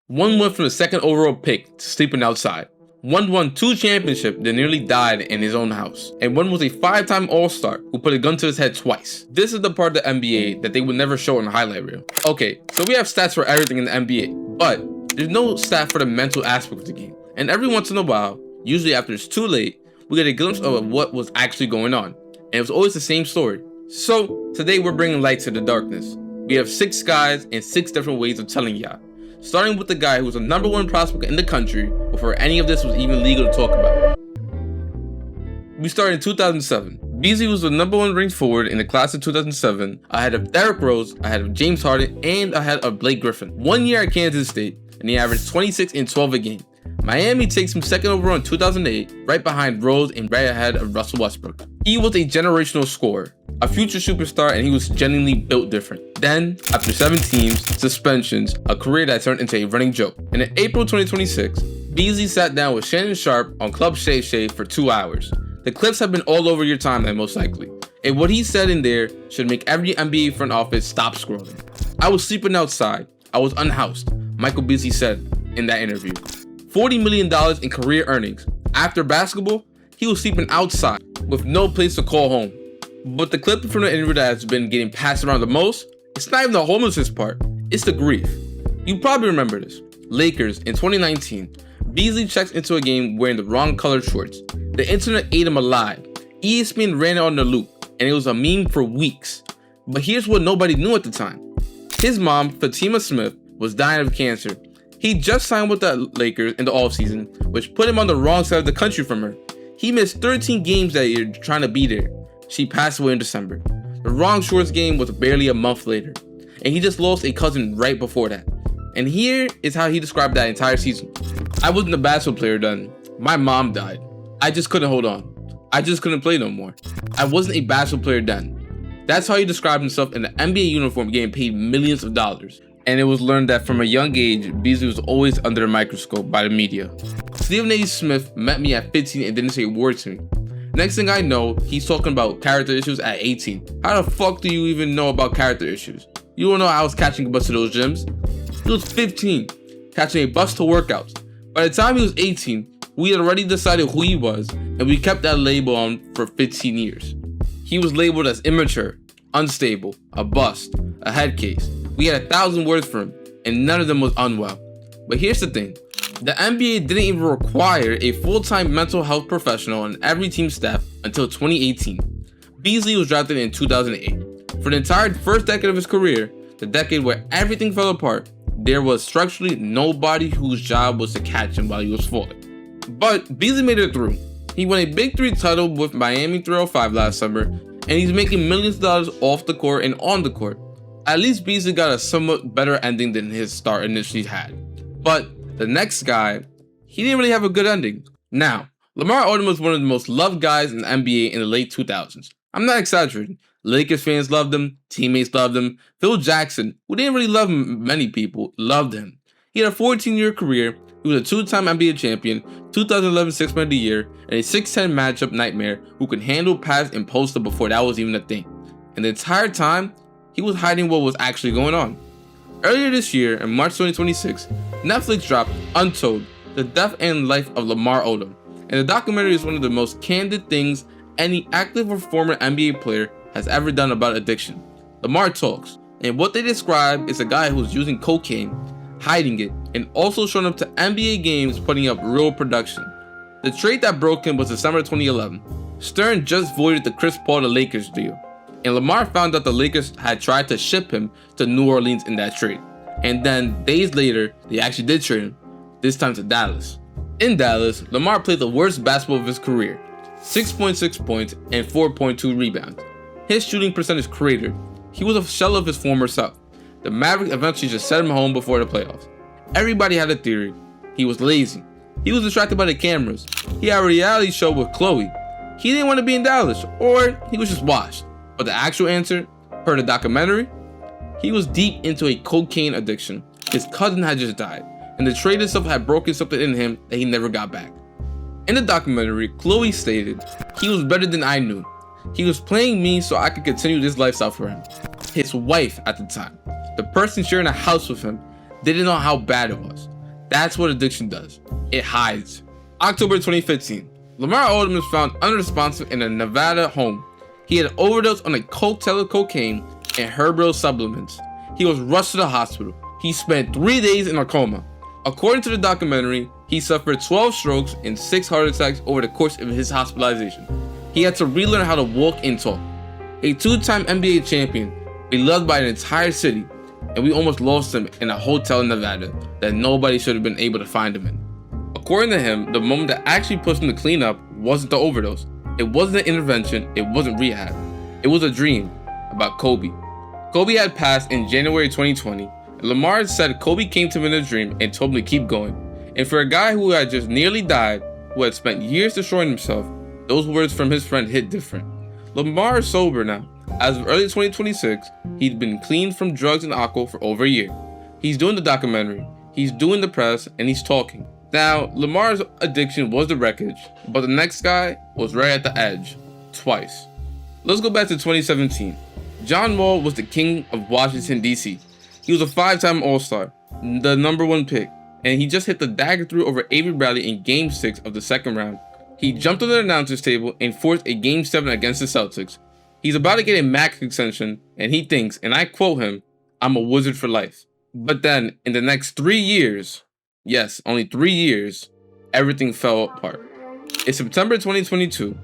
One went from the second overall pick to sleeping outside. One won 2 championships that nearly died in his own house. And one was a 5-time All-Star who put a gun to his head twice. This is the part of the NBA that they would never show on the highlight reel. Okay, so we have stats for everything in the NBA, but there's no stat for the mental aspect of the game. And every once in a while, usually after it's too late, we get a glimpse of what was actually going on. And it was always the same story. So today we're bringing light to the darkness. We have 6 guys and 6 different ways of telling y'all. Starting with the guy who was the #1 prospect in the country before any of this was even legal to talk about. We started in 2007. Beasley was the #1 ranked forward in the class of 2007, ahead of Derrick Rose, ahead of James Harden, and ahead of Blake Griffin. 1 year at Kansas State, and he averaged 26 and 12 a game. Miami takes him second overall in 2008, right behind Rose and right ahead of Russell Westbrook. He was a generational scorer, a future superstar, and he was genuinely built different. Then, after 7 teams, suspensions, a career that turned into a running joke. And in April 2026, Beasley sat down with Shannon Sharpe on Club Shay Shay for 2 hours. The clips have been all over your timeline most likely, and what he said in there should make every NBA front office stop scrolling. "I was sleeping outside. I was unhoused," Michael Beasley said in that interview. $40 million in career earnings. After basketball, he was sleeping outside with no place to call home. But the clip from the interview that has been getting passed around the most, it's not even the homelessness part, it's the grief. You probably remember this. Lakers in 2019, Beasley checks into a game wearing the wrong colored shorts. The internet ate him alive. ESPN ran it on the loop, and it was a meme for weeks. But here's what nobody knew at the time. His mom, Fatima Smith, was dying of cancer. He just signed with the Lakers in the offseason, which put him on the wrong side of the country from her. He missed 13 games that year trying to be there. She passed away in December. The wrong shorts game was barely a month later, and he just lost a cousin right before that. And here is how he described that entire season. "I wasn't a basketball player then. My mom died. I just couldn't hold on. I just couldn't play no more. I wasn't a basketball player then." That's how he described himself in the NBA uniform getting paid millions of dollars. And it was learned that from a young age, Beasley was always under a microscope by the media. Stephen A. Smith met me at 15 and didn't say a word to me. Next thing I know, he's talking about character issues at 18. How the fuck do you even know about character issues? You don't know I was catching a bus to those gyms. He was 15, catching a bus to workouts. By the time he was 18, we had already decided who he was, and we kept that label on for 15 years. He was labeled as immature, unstable, a bust, a head case. We had 1,000 words for him, and none of them was unwell. But here's the thing. The NBA didn't even require a full-time mental health professional on every team staff until 2018. Beasley was drafted in 2008. For the entire first decade of his career, the decade where everything fell apart, there was structurally nobody whose job was to catch him while he was falling. But Beasley made it through. He won a Big 3 title with Miami 305 last summer, and he's making millions of dollars off the court and on the court. At least Beasley got a somewhat better ending than his start initially had. But the next guy, he didn't really have a good ending. Now, Lamar Odom was one of the most loved guys in the NBA in the late 2000s. I'm not exaggerating. Lakers fans loved him, teammates loved him. Phil Jackson, who didn't really love him, many people loved him. He had a 14-year career. He was a 2-time NBA champion, 2011 Sixth Man of the Year, and a 6'10 matchup nightmare who could handle, pass, and post up before that was even a thing. And the entire time, he was hiding what was actually going on. Earlier this year, in March 2026, Netflix dropped Untold, The Death and Life of Lamar Odom. And the documentary is one of the most candid things any active or former NBA player has ever done about addiction. Lamar talks, and what they describe is a guy who's using cocaine, hiding it, and also showing up to NBA games putting up real production. The trade that broke him was December 2011. Stern just voided the Chris Paul to Lakers deal. And Lamar found out the Lakers had tried to ship him to New Orleans in that trade. And then, days later, they actually did trade him, this time to Dallas. In Dallas, Lamar played the worst basketball of his career, 6.6 points and 4.2 rebounds. His shooting percentage cratered. He was a shell of his former self. The Mavericks eventually just sent him home before the playoffs. Everybody had a theory. He was lazy. He was distracted by the cameras. He had a reality show with Chloe. He didn't want to be in Dallas, or he was just washed. But the actual answer, per the documentary, he was deep into a cocaine addiction. His cousin had just died, and the trade itself had broken something in him that he never got back. In the documentary, Chloe stated, "He was better than I knew. He was playing me so I could continue this lifestyle for him." His wife at the time, the person sharing a house with him, didn't know how bad it was. That's what addiction does. It hides. October 2015, Lamar Odom was found unresponsive in a Nevada home. He had overdosed on a cocktail of cocaine and herbal supplements. He was rushed to the hospital. He spent 3 days in a coma. According to the documentary, he suffered 12 strokes and 6 heart attacks over the course of his hospitalization. He had to relearn how to walk and talk. A 2-time NBA champion, beloved by an entire city, and we almost lost him in a hotel in Nevada that nobody should have been able to find him in. According to him, the moment that actually pushed him to clean up wasn't the overdose. It wasn't an intervention, it wasn't rehab. It was a dream about Kobe. Kobe had passed in January 2020, and Lamar said Kobe came to him in a dream and told him to keep going. And for a guy who had just nearly died, who had spent years destroying himself, those words from his friend hit different. Lamar is sober now. As of early 2026, he'd been clean from drugs and alcohol for over a year. He's doing the documentary, he's doing the press, and he's talking. Now, Lamar's addiction was the wreckage, but the next guy was right at the edge, twice. Let's go back to 2017. John Wall was the king of Washington, D.C. He was a 5-time All-Star, the #1 pick, and he just hit the dagger through over Avery Bradley in Game 6 of the second round. He jumped on the announcer's table and forced a Game 7 against the Celtics. He's about to get a max extension, and he thinks, and I quote him, "I'm a wizard for life." But then, in the next 3 years, yes, only 3 years, everything fell apart. In September 2022,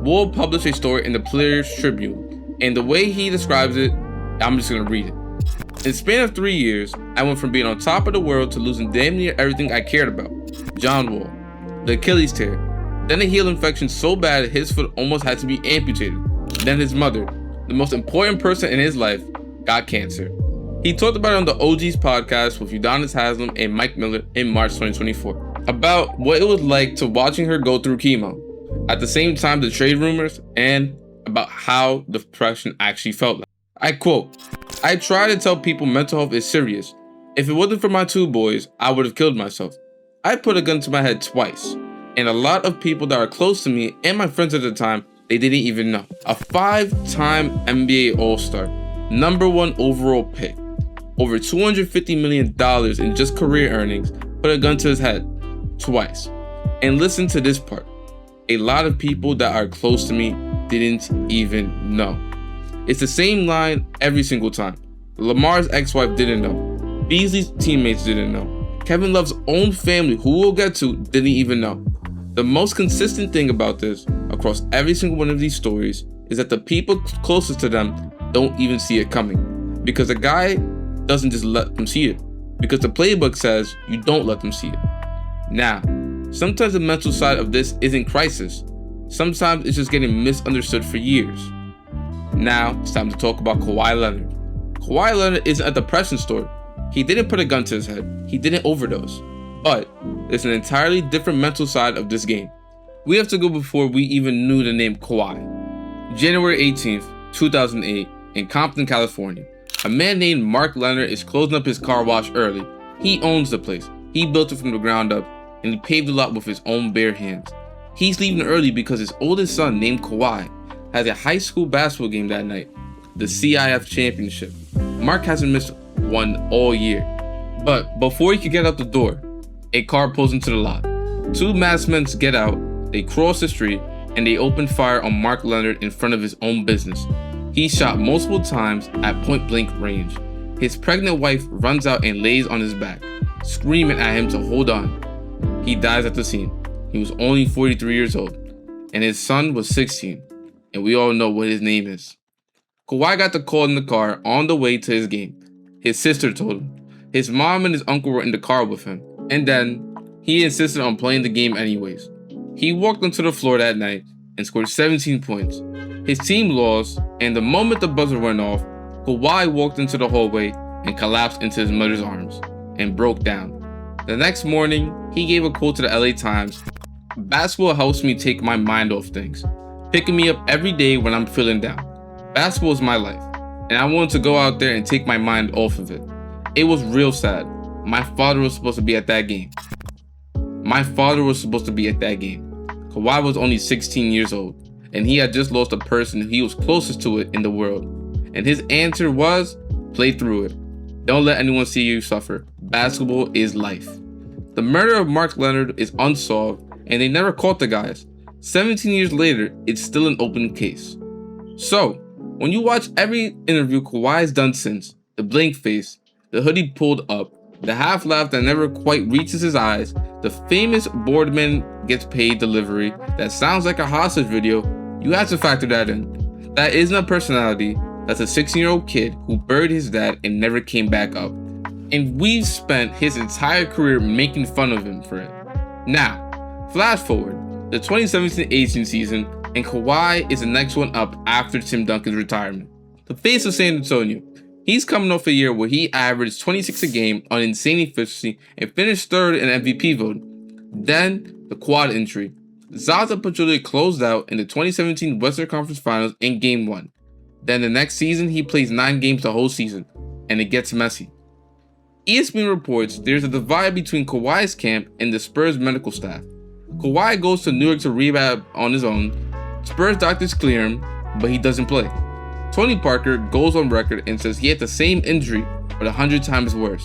Wall published a story in the Players Tribune, and the way he describes it, I'm just gonna read it. In the span of 3 years, I went from being on top of the world to losing damn near everything I cared about. John Wall, the Achilles tear, then a heel infection so bad his foot almost had to be amputated. Then his mother, the most important person in his life, got cancer. He talked about it on the OG's podcast with Udonis Haslem and Mike Miller in March 2024 about what it was like to watching her go through chemo, at the same time the trade rumors, and about how the depression actually felt like. I quote, "I try to tell people mental health is serious. If it wasn't for my 2 boys, I would have killed myself. I put a gun to my head twice, and a lot of people that are close to me and my friends at the time, they didn't even know." A 5-time NBA All-Star, #1 overall pick, over $250 million in just career earnings, put a gun to his head twice. And listen to this part. A lot of people that are close to me didn't even know. It's the same line every single time. Lamar's ex-wife didn't know. Beasley's teammates didn't know. Kevin Love's own family, who we'll get to, didn't even know. The most consistent thing about this, across every single one of these stories, is that the people closest to them don't even see it coming. Because the guy doesn't just let them see it. Because the playbook says you don't let them see it. Now, sometimes the mental side of this isn't crisis. Sometimes it's just getting misunderstood for years. Now, it's time to talk about Kawhi Leonard. Kawhi Leonard isn't a depression story. He didn't put a gun to his head. He didn't overdose. But there's an entirely different mental side of this game. We have to go before we even knew the name Kawhi. January 18th, 2008, in Compton, California. A man named Mark Leonard is closing up his car wash early. He owns the place. He built it from the ground up, and he paved the lot with his own bare hands. He's leaving early because his oldest son, named Kawhi, has a high school basketball game that night, the CIF championship. Mark hasn't missed one all year. But before he could get out the door, a car pulls into the lot. 2 masked men get out, they cross the street, and they open fire on Mark Leonard in front of his own business. He's shot multiple times at point-blank range. His pregnant wife runs out and lays on his back, screaming at him to hold on. He dies at the scene. He was only 43 years old, and his son was 16, and we all know what his name is. Kawhi got the call in the car on the way to his game. His sister told him. His mom and his uncle were in the car with him, and then he insisted on playing the game anyways. He walked onto the floor that night and scored 17 points. His team lost, and the moment the buzzer went off, Kawhi walked into the hallway and collapsed into his mother's arms and broke down. The next morning, he gave a quote to the LA Times, "Basketball helps me take my mind off things, picking me up every day when I'm feeling down. Basketball is my life, and I wanted to go out there and take my mind off of it. It was real sad. My father was supposed to be at that game. Kawhi was only 16 years old, and he had just lost a person he was closest to it in the world. And his answer was, play through it. Don't let anyone see you suffer. Basketball is life." The murder of Mark Leonard is unsolved, and they never caught the guys. 17 years later, it's still an open case. So, when you watch every interview Kawhi has done since, the blank face, the hoodie pulled up, the half laugh that never quite reaches his eyes, the famous boardman gets paid delivery that sounds like a hostage video, you have to factor that in. That isn't a personality, that's a 16-year-old kid who buried his dad and never came back up. And we've spent his entire career making fun of him for it. Now, flash forward, the 2017-18 season, and Kawhi is the next one up after Tim Duncan's retirement. The face of San Antonio. He's coming off a year where he averaged 26 a game on insane efficiency and finished third in MVP voting. Then, the quad injury. Zaza Pachulia closed out in the 2017 Western Conference Finals in Game 1. Then the next season, he plays 9 games the whole season, and it gets messy. ESPN reports there's a divide between Kawhi's camp and the Spurs medical staff. Kawhi goes to New York to rehab on his own. Spurs doctors clear him, but he doesn't play. Tony Parker goes on record and says he had the same injury, but 100 times worse.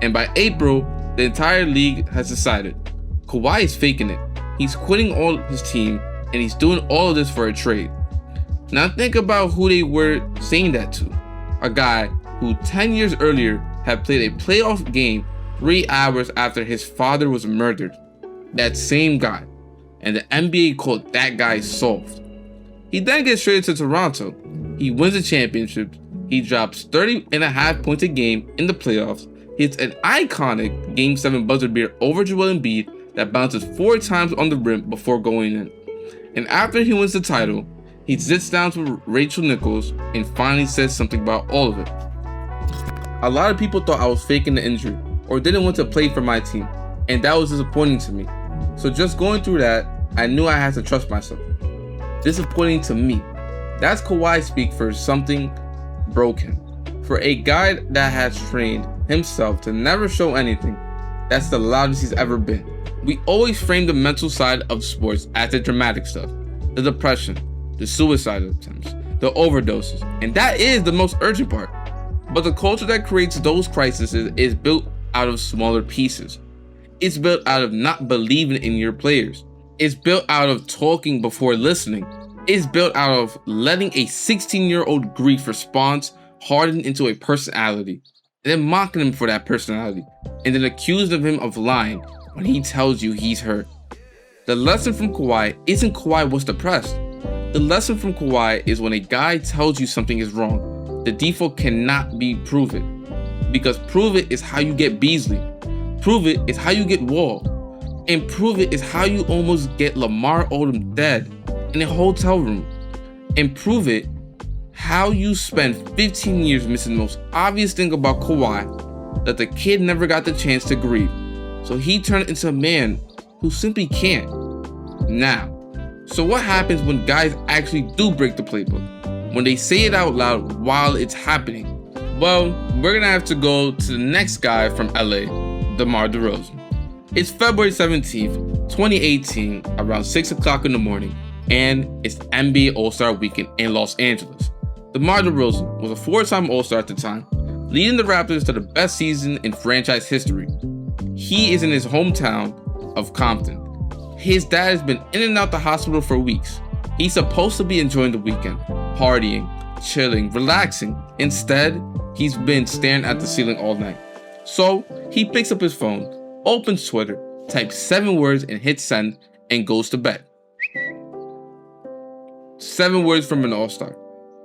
And by April, the entire league has decided Kawhi is faking it. He's quitting all his team, and he's doing all of this for a trade. Now think about who they were saying that to. A guy who 10 years earlier had played a playoff game 3 hours after his father was murdered. That same guy. And the NBA called that guy soft. He then gets traded to Toronto. He wins the championship. He drops 30.5 points a game in the playoffs. Hits an iconic Game 7 buzzer beater over Joel Embiid that bounces 4 times on the rim before going in. And after he wins the title, he sits down with Rachel Nichols and finally says something about all of it. A lot of people thought I was faking the injury or didn't want to play for my team, and that was disappointing to me. So just going through that, I knew I had to trust myself. Disappointing to me. That's Kawhi speak for something broke him. For a guy that has trained himself to never show anything, that's the loudest he's ever been. We always frame the mental side of sports as the dramatic stuff. The depression, the suicide attempts, the overdoses, and that is the most urgent part. But the culture that creates those crises is built out of smaller pieces. It's built out of not believing in your players. It's built out of talking before listening. It's built out of letting a 16-year-old grief response harden into a personality, and then mocking him for that personality, and then accusing him of lying when he tells you he's hurt. The lesson from Kawhi isn't Kawhi was depressed. The lesson from Kawhi is when a guy tells you something is wrong, the default cannot be prove it. Because prove it is how you get Beasley. Prove it is how you get Wall. And prove it is how you almost get Lamar Odom dead in a hotel room. And prove it how you spend 15 years missing the most obvious thing about Kawhi, that the kid never got the chance to grieve. So he turned into a man who simply can't. Now, so what happens when guys actually do break the playbook? When they say it out loud while it's happening? Well, we're gonna have to go to the next guy from LA, DeMar DeRozan. It's February 17th, 2018, around 6 o'clock in the morning, and it's the NBA All-Star Weekend in Los Angeles. DeMar DeRozan was a 4-time All-Star at the time, leading the Raptors to the best season in franchise history. He is in his hometown of Compton. His dad has been in and out the hospital for weeks. He's supposed to be enjoying the weekend, partying, chilling, relaxing. Instead, he's been staring at the ceiling all night. So, he picks up his phone, opens Twitter, types 7 words and hits send, and goes to bed. 7 words from an all-star.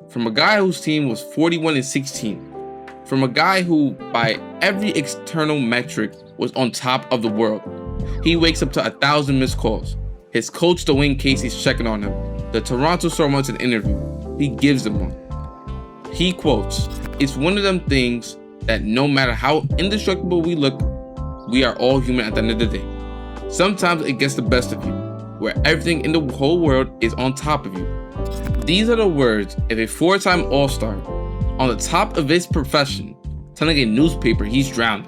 From a guy whose team was 41-16. From a guy who, by every external metric, was on top of the world. He wakes up to 1,000 missed calls. His coach, Dwayne Casey's checking on him. The Toronto Star wants an interview. He gives them one. He quotes, "It's one of them things that no matter how indestructible we look, we are all human at the end of the day. Sometimes it gets the best of you, where everything in the whole world is on top of you." These are the words of a 4-time All-Star on the top of his profession, telling a newspaper he's drowning.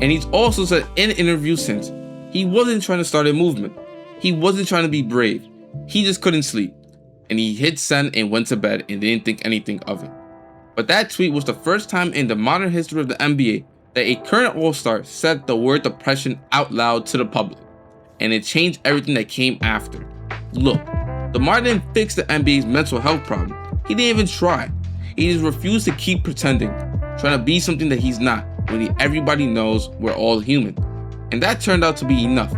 And he's also said in interviews since, he wasn't trying to start a movement. He wasn't trying to be brave. He just couldn't sleep. And he hit send and went to bed and didn't think anything of it. But that tweet was the first time in the modern history of the NBA that a current All-Star said the word depression out loud to the public, and it changed everything that came after. Look, DeMar didn't fix the NBA's mental health problem. He didn't even try. He just refused to keep pretending, trying to be something that he's not, when everybody knows we're all human. And that turned out to be enough,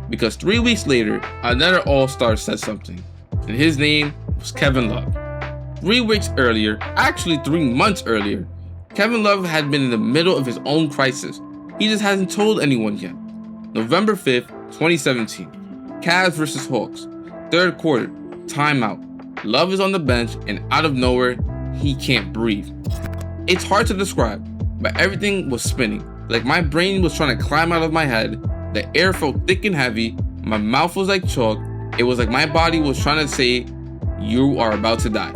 because 3 weeks later, another All-Star said something, and his name was Kevin Love. 3 weeks earlier, actually 3 months earlier, Kevin Love had been in the middle of his own crisis. He just hasn't told anyone yet. November 5th, 2017, Cavs vs. Hawks, third quarter, timeout. Love is on the bench, and out of nowhere, he can't breathe. It's hard to describe, but everything was spinning. Like my brain was trying to climb out of my head. The air felt thick and heavy. My mouth was like chalk. It was like my body was trying to say, "You are about to die."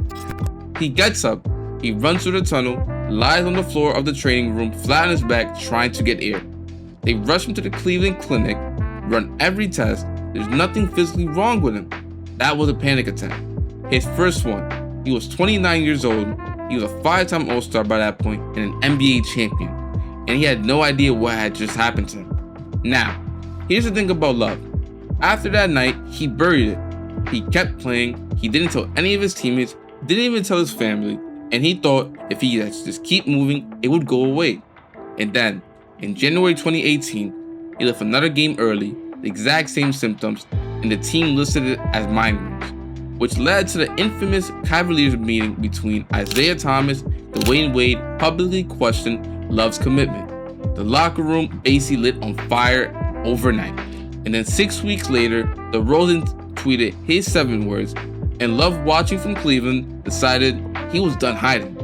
He gets up, he runs through the tunnel, lies on the floor of the training room, flat on his back, trying to get air. They rush him to the Cleveland Clinic, run every test. There's nothing physically wrong with him. That was a panic attack. His first one. He was 29 years old. He was a 5-time All-Star by that point and an NBA champion. And he had no idea what had just happened to him. Now, here's the thing about Love. After that night, he buried it. He kept playing. He didn't tell any of his teammates, didn't even tell his family, and he thought if he just keep moving, it would go away. And then, in January 2018, he left another game early, the exact same symptoms, and the team listed it as mind games, which led to the infamous Cavaliers meeting between Isaiah Thomas and Dwayne Wade publicly questioned Love's commitment. The locker room basically lit on fire overnight. And then 6 weeks later, DeRozan tweeted his 7 words, and Love, watching from Cleveland, decided he was done hiding.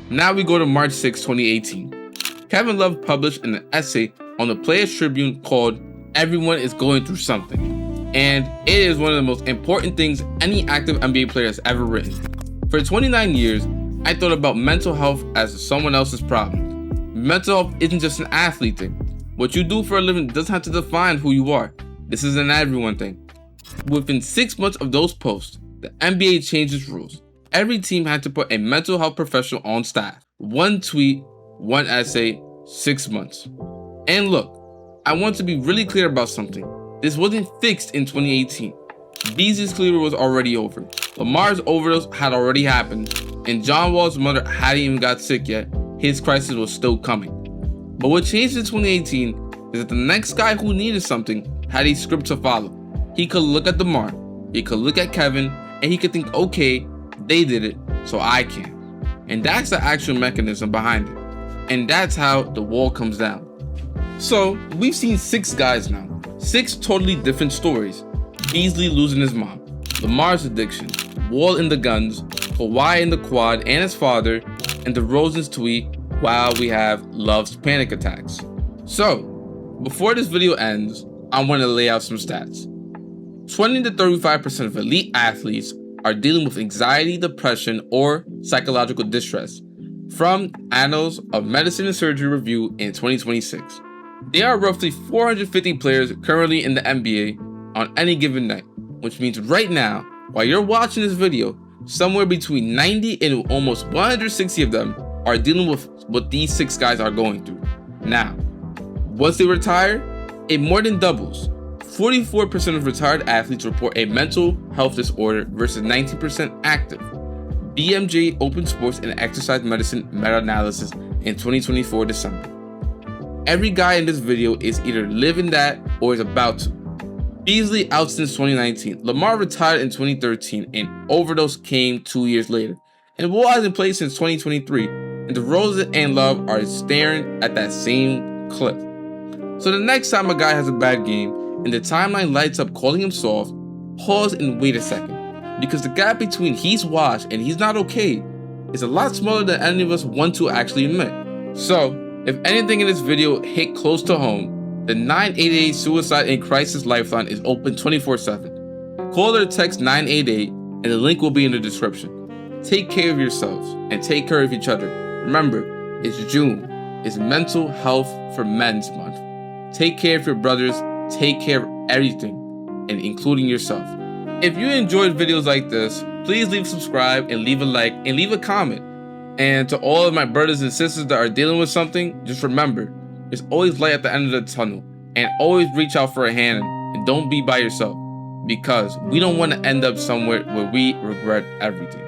Now we go to March 6, 2018. Kevin Love published an essay on the Players Tribune called "Everyone is Going Through Something." And it is one of the most important things any active NBA player has ever written. For 29 years, I thought about mental health as someone else's problem. Mental health isn't just an athlete thing. What you do for a living doesn't have to define who you are. This is an everyone thing. Within 6 months of those posts, the NBA changed its rules. Every team had to put a mental health professional on staff. 1 tweet, 1 essay, 6 months. And look, I want to be really clear about something. This wasn't fixed in 2018. Beasley's career was already over. Lamar's overdose had already happened. And John Wall's mother hadn't even got sick yet. His crisis was still coming. But what changed in 2018 is that the next guy who needed something had a script to follow. He could look at DeMar, he could look at Kevin, and he could think, okay, they did it, so I can. And that's the actual mechanism behind it. And that's how the wall comes down. So, we've seen 6 guys now. 6 totally different stories. Beasley losing his mom, Lamar's addiction, Wall in the guns, Kawhi in the quad and his father, and DeRozan's tweet, while we have Love's panic attacks. So, before this video ends, I want to lay out some stats. 20 to 35% of elite athletes are dealing with anxiety, depression, or psychological distress, from Annals of Medicine and Surgery Review in 2026. There are roughly 450 players currently in the NBA on any given night, which means right now, while you're watching this video, somewhere between 90 and almost 160 of them are dealing with what these 6 guys are going through. Now, once they retire, it more than doubles. 44% of retired athletes report a mental health disorder versus 19% active. BMJ Open Sports and Exercise Medicine meta-analysis in 2024 December. Every guy in this video is either living that or is about to. Beasley out since 2019. Lamar retired in 2013 and overdose came 2 years later. And Wall hasn't played since 2023. And DeRozan and Love are staring at that same clip. So the next time a guy has a bad game and the timeline lights up calling him soft, pause and wait a second. Because the gap between he's washed and he's not okay is a lot smaller than any of us want to actually admit. So, if anything in this video hit close to home, the 988 Suicide and Crisis Lifeline is open 24/7. Call or text 988 and the link will be in the description. Take care of yourselves and take care of each other. Remember, it's June. It's Mental Health for Men's Month. Take care of your brothers, take care of everything, and including yourself. If you enjoyed videos like this, please leave a subscribe and leave a like and leave a comment. And to all of my brothers and sisters that are dealing with something, just remember, there's always light at the end of the tunnel. And always reach out for a hand and don't be by yourself, because we don't want to end up somewhere where we regret everything.